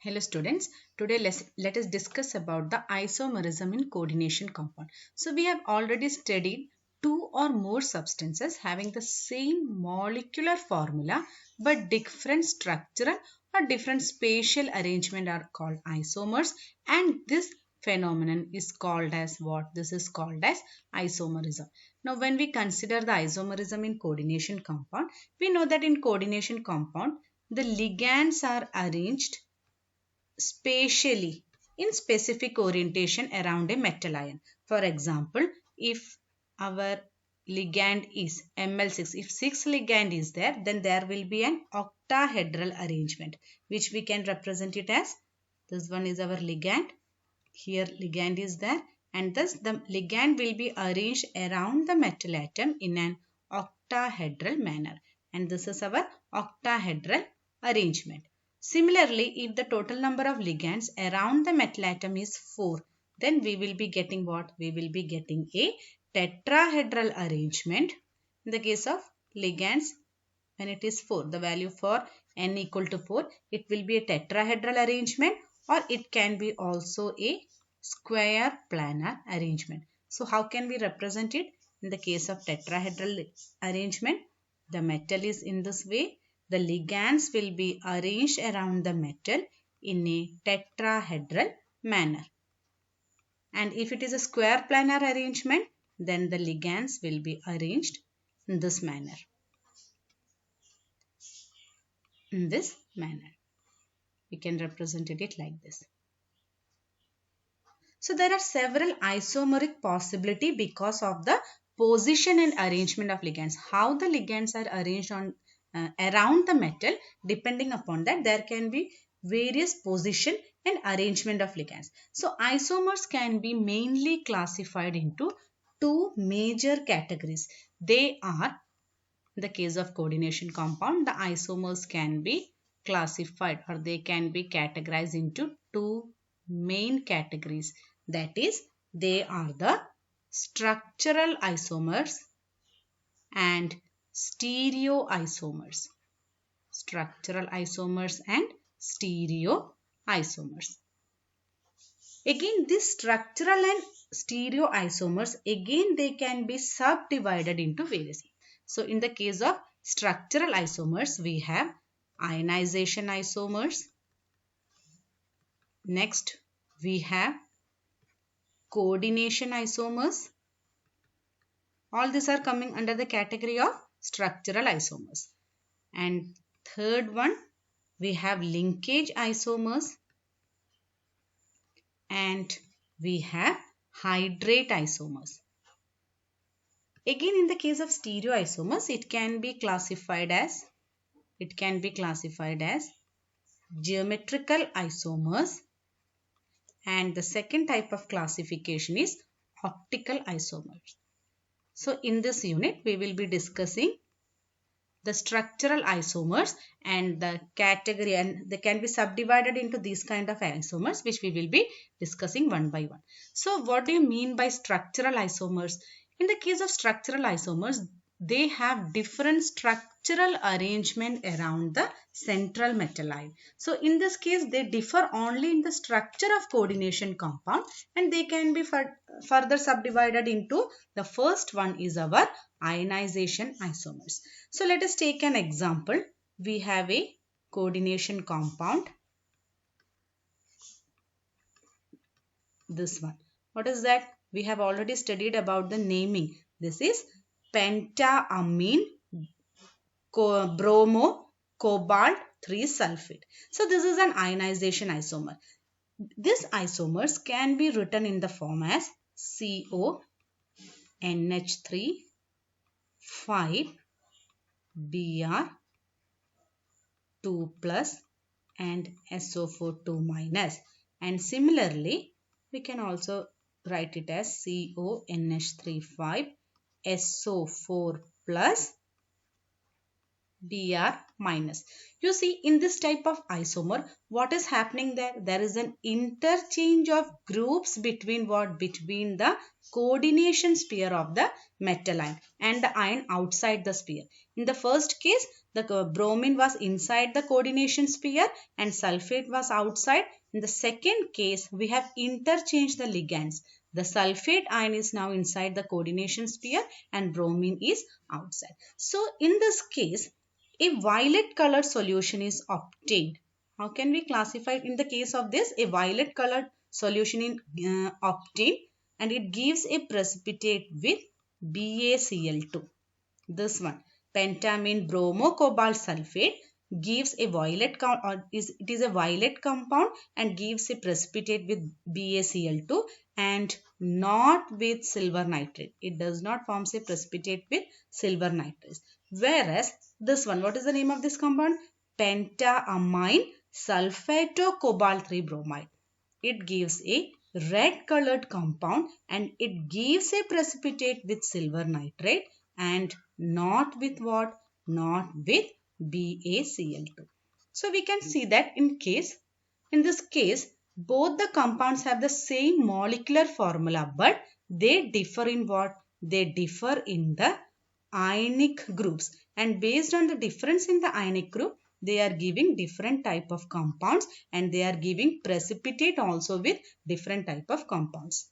Hello students, today let us discuss about the isomerism in coordination compound. So we have already studied two or more substances having the same molecular formula but different structural or different spatial arrangement are called isomers, and this phenomenon is called as what? This is called as isomerism. Now when we consider the isomerism in coordination compound, we know that in coordination compound the ligands are arranged spatially in specific orientation around a metal ion. For example, if our ligand is Ml6, if 6 ligand is there, then there will be an octahedral arrangement, which we can represent it as, this one is our ligand, here ligand is there, and thus the ligand will be arranged around the metal atom in an octahedral manner, and this is our octahedral arrangement. Similarly, if the total number of ligands around the metal atom is 4, then we will be getting what? We will be getting a tetrahedral arrangement. In the case of ligands, when it is 4, the value for n equal to 4, it will be a tetrahedral arrangement, or it can be also a square planar arrangement. So how can we represent it? In the case of tetrahedral arrangement, the metal is in this way. The ligands will be arranged around the metal in a tetrahedral manner. And if it is a square planar arrangement, then the ligands will be arranged in this manner. In this manner, we can represent it like this. So there are several isomeric possibility because of the position and arrangement of ligands. How the ligands are arranged on around the metal, depending upon that there can be various position and arrangement of ligands. So isomers can be mainly classified into two major categories. They are, in the case of coordination compound, the isomers can be classified or they can be categorized into two main categories. That is, they are the structural isomers and stereoisomers. Structural isomers and stereoisomers. Again, this structural and stereoisomers, again they can be subdivided into various. So in the case of structural isomers, we have ionization isomers. Next, we have coordination isomers. All these are coming under the category of structural isomers. And third one, we have linkage isomers. And we have hydrate isomers. Again, in the case of stereoisomers, it can be classified as geometrical isomers, and the second type of classification is optical isomers. So in this unit, we will be discussing the structural isomers and the category, and they can be subdivided into these kind of isomers, which we will be discussing one by one. So what do you mean by structural isomers? In the case of structural isomers, they have different structural arrangement around the central metal ion. So in this case, they differ only in the structure of coordination compound, and they can be further subdivided into, the first one is our ionization isomers. So let us take an example. We have a coordination compound. This one. What is that? We have already studied about the naming. This is pentaamine bromo cobalt 3 sulfate. So this is an ionization isomer. These isomers can be written in the form as CO NH3 5 Br 2 plus and SO4 2 minus, and similarly we can also write it as CONH3 5 SO4 plus Br minus. You see, in this type of isomer, what is happening there? There is an interchange of groups between what? Between the coordination sphere of the metal ion and the ion outside the sphere. In the first case, the bromine was inside the coordination sphere and sulfate was outside. In the second case, we have interchanged the ligands. The sulfate ion is now inside the coordination sphere and bromine is outside. So in this case, a violet colored solution is obtained. How can we classify it? In the case of this, a violet colored solution is obtained and it gives a precipitate with BaCl2. This one, pentamine bromocobalt sulfate, gives a violet it is a violet compound and gives a precipitate with BaCl2 and not with silver nitrate. It does not form a precipitate with silver nitrate. Whereas this one, what is the name of this compound? Pentamine sulfato-cobalt 3 bromide. It gives a red colored compound and it gives a precipitate with silver nitrate and not with what? Not with BaCl2. So we can see that in this case, both the compounds have the same molecular formula, but they differ in what? They differ in the ionic groups, and based on the difference in the ionic group, they are giving different type of compounds and they are giving precipitate also with different type of compounds.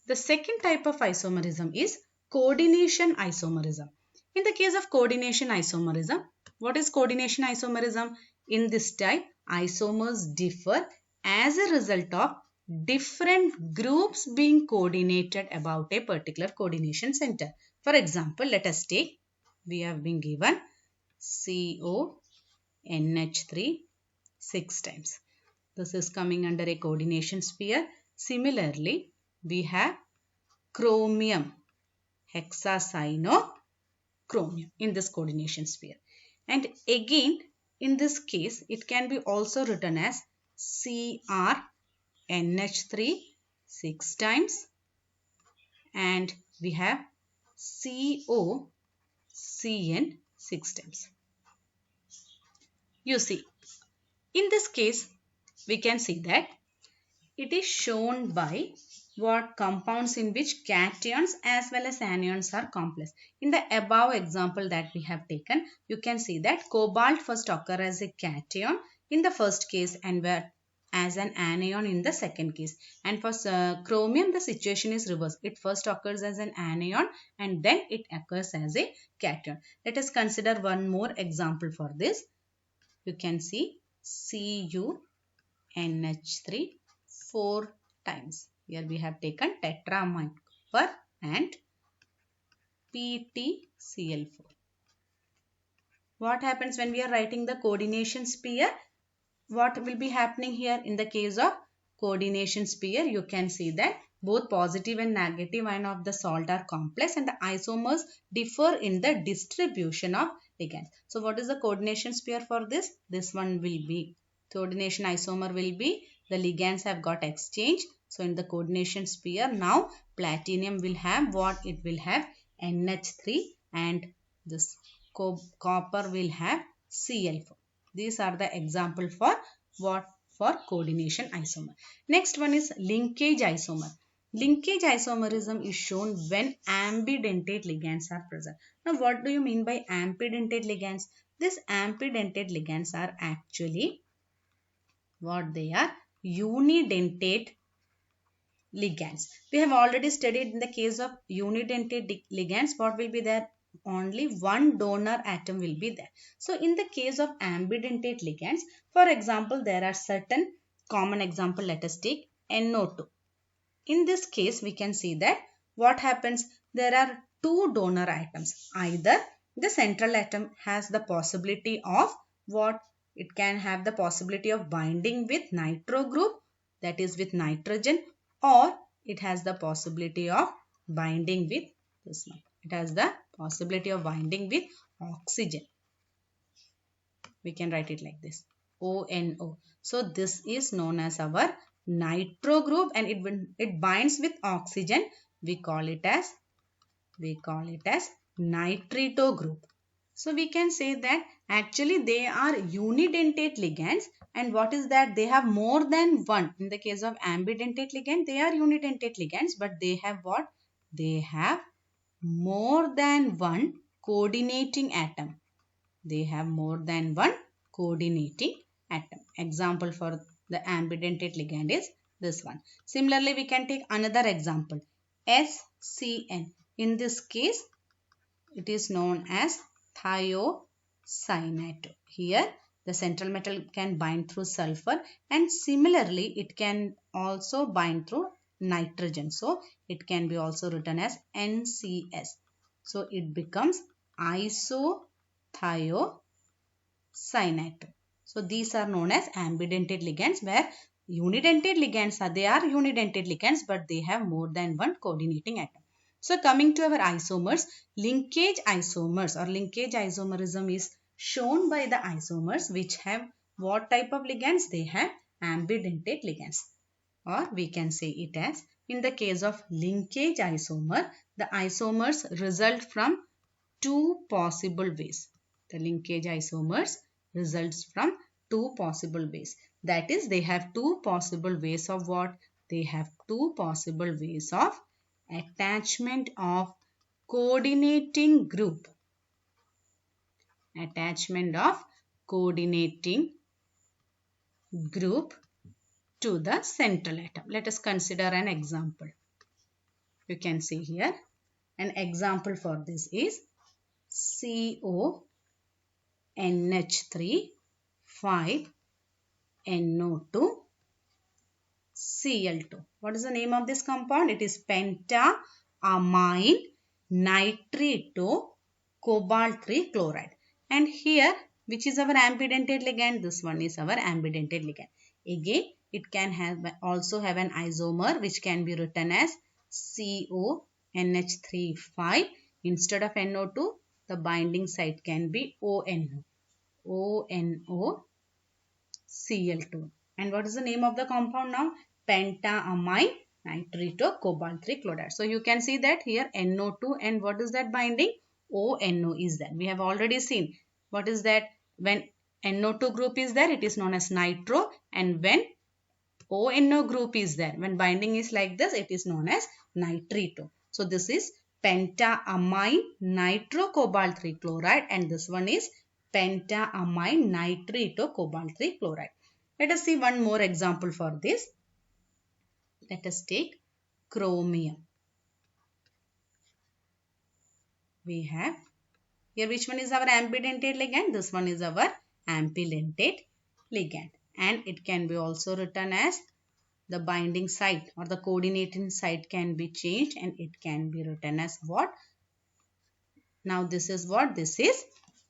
The second type of isomerism is coordination isomerism. In the case of coordination isomerism, what is coordination isomerism? In this type, isomers differ as a result of different groups being coordinated about a particular coordination center. For example, let us take, we have been given CONH3 6 times. This is coming under a coordination sphere. Similarly, we have chromium, hexacyanochromium in this coordination sphere. And again, in this case, it can be also written as CrNH3 6 times and we have COCN 6 times. You see, in this case, we can see that it is shown by what compounds in which cations as well as anions are complex. In the above example that we have taken, you can see that cobalt first occurs as a cation in the first case and as an anion in the second case. And for chromium, the situation is reversed. It first occurs as an anion and then it occurs as a cation. Let us consider one more example for this. You can see CuNH3 4 times. Here we have taken tetramine copper and PtCl4. What happens when we are writing the coordination sphere? What will be happening here? In the case of coordination sphere, you can see that both positive and negative ion of the salt are complex and the isomers differ in the distribution of ligands. So what is the coordination sphere for this? This one will be, coordination isomer will be, the ligands have got exchanged. So in the coordination sphere, now platinum will have what? It will have NH3 and this copper will have Cl4. These are the example for what? For coordination isomer. Next one is linkage isomer. Linkage isomerism is shown when ambidentate ligands are present. Now what do you mean by ambidentate ligands? These ambidentate ligands are actually what they are? Unidentate ligands. We have already studied in the case of unidentate ligands, what will be there? Only one donor atom will be there. So in the case of ambidentate ligands, for example, there are certain common example. Let us take NO2. In this case, we can see that what happens? There are two donor atoms. Either the central atom has the possibility of what? It can have the possibility of binding with nitro group, that is with nitrogen, or it has the possibility of binding with this one. It has the possibility of binding with oxygen. We can write it like this, ONO. So this is known as our nitro group and it binds with oxygen. We call it as nitrito group. So we can say that actually they are unidentate ligands, and what is that? They have more than one. In the case of ambidentate ligand, they are unidentate ligands, but they have what? They have more than one coordinating atom. They have more than one coordinating atom. Example for the ambidentate ligand is this one. Similarly, we can take another example. SCN. In this case, it is known as thiocyanato. Here, the central metal can bind through sulfur, and similarly, it can also bind through nitrogen. So, it can be also written as NCS. So, it becomes isothiocyanato. So, these are known as ambidentate ligands, where unidentate ligands are, they are unidentate ligands, but they have more than one coordinating atom. So, coming to our isomers, linkage isomers or linkage isomerism is shown by the isomers which have what type of ligands? They have ambidentate ligands, or we can say it as, in the case of linkage isomer, the isomers result from two possible ways. The linkage isomers results from two possible ways. That is, they have two possible ways of what? They have two possible ways of attachment of coordinating group. Attachment of coordinating group to the central atom. Let us consider an example. You can see here an example for this is CONH3 5NO2 Cl2. What is the name of this compound? It is pentaamine nitrito cobalt 3 chloride. And here, which is our ambidentate ligand? This one is our ambidentate ligand. Again, it can also have an isomer which can be written as CONH3 5. Instead of NO2, the binding site can be ONO. ONO Cl2. And what is the name of the compound now? Pentaamine nitrito cobalt 3 chloride. So you can see that here NO2 and what is that binding? ONO is there. We have already seen what is that. When NO2 group is there, it is known as nitro, and when ONO group is there, when binding is like this, it is known as nitrito. So this is pentaamine nitro cobalt 3 chloride, and this one is pentaamine nitrito cobalt 3 chloride. Let us see one more example for this. Let us take chromium. We have here, which one is our ambidentate ligand? This one is our ambidentate ligand, and it can be also written as, the binding site or the coordinating site can be changed, and it can be written as what? Now this is what? This is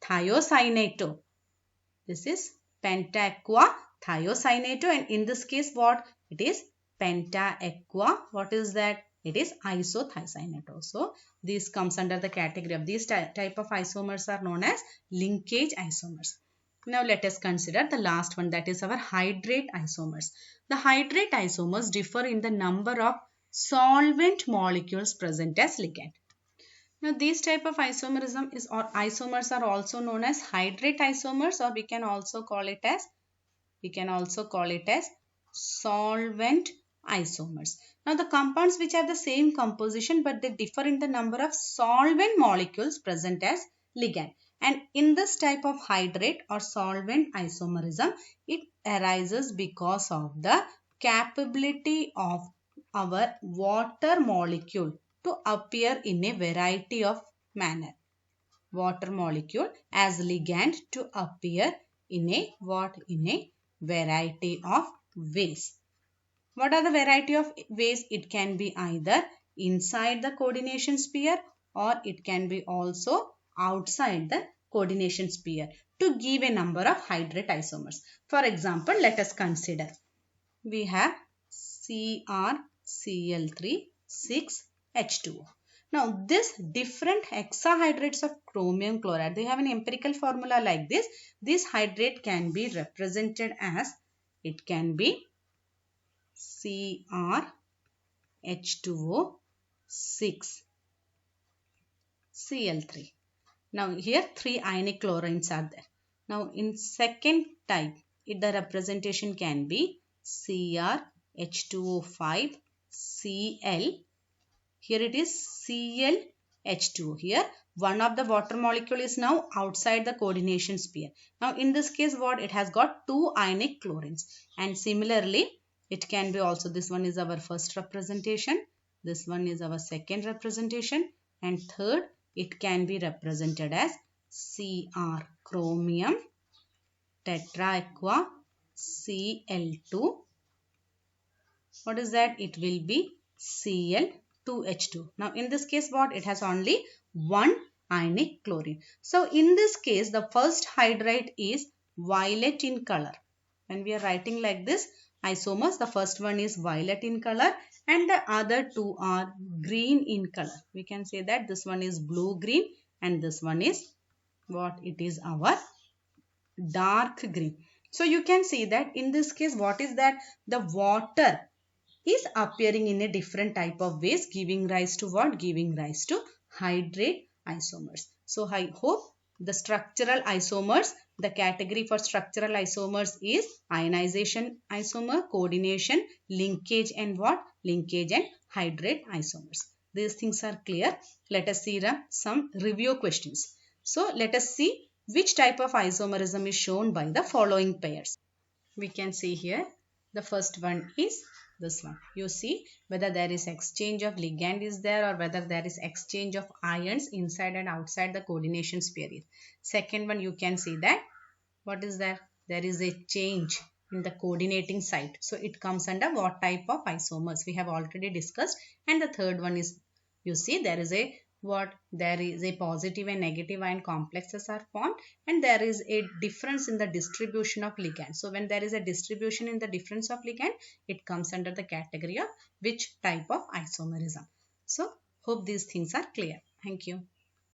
thiocyanato. This is pentaaqua thiocyanato, and in this case what? It is pentaaqua. What is that? It is isothiocyanato. So this comes under the category of these type of isomers are known as linkage isomers. Now let us consider the last one, that is our hydrate isomers. The hydrate isomers differ in the number of solvent molecules present as ligand. Now these type of isomerism is, or isomers are also known as hydrate isomers, or we can also call it as solvent isomers. Now the compounds which have the same composition but they differ in the number of solvent molecules present as ligand. And in this type of hydrate or solvent isomerism, it arises because of the capability of our water molecule to appear in a variety of manner. Water molecule as ligand to appear in a variety of ways. What are the variety of ways? It can be either inside the coordination sphere, or it can be also outside the coordination sphere, to give a number of hydrate isomers. For example, let us consider. We have CrCl3 6H2O. Now this different hexahydrates of chromium chloride, they have an empirical formula like this. This hydrate can be represented as, it can be CrH2O 6Cl3. Now here 3 ionic chlorines are there. Now in second type, the representation can be CrH2O5 Cl. Here it is ClH2O. Here one of the water molecule is now outside the coordination sphere. Now in this case what, it has got 2 ionic chlorines, and similarly it can be also, this one is our first representation, this one is our second representation, and third it can be represented as Cr, chromium tetraaqua Cl2. What is that? It will be Cl2H2. Now in this case what, it has only one ionic chlorine. So in this case the first hydride is violet in color. When we are writing like this isomers, the first one is violet in color and the other two are green in color. We can say that this one is blue green and this one is what, it is our dark green. So you can see that in this case what is that, the water is appearing in a different type of ways, giving rise to what, giving rise to hydrate isomers. So I hope the structural isomers, the category for structural isomers is ionization isomer, coordination, linkage and what, linkage and hydrate isomers. These things are clear. Let us see some review questions. So let us see which type of isomerism is shown by the following pairs. We can see here the first one is this one. You see whether there is exchange of ligand is there or whether there is exchange of ions inside and outside the coordination sphere. Second one, you can see that what is there? There is a change in the coordinating site. So it comes under what type of isomers we have already discussed. And the third one is, you see there is a what, there is a positive and negative ion complexes are formed and there is a difference in the distribution of ligand. So when there is a distribution in the difference of ligand, it comes under the category of which type of isomerism. So hope these things are clear. Thank you.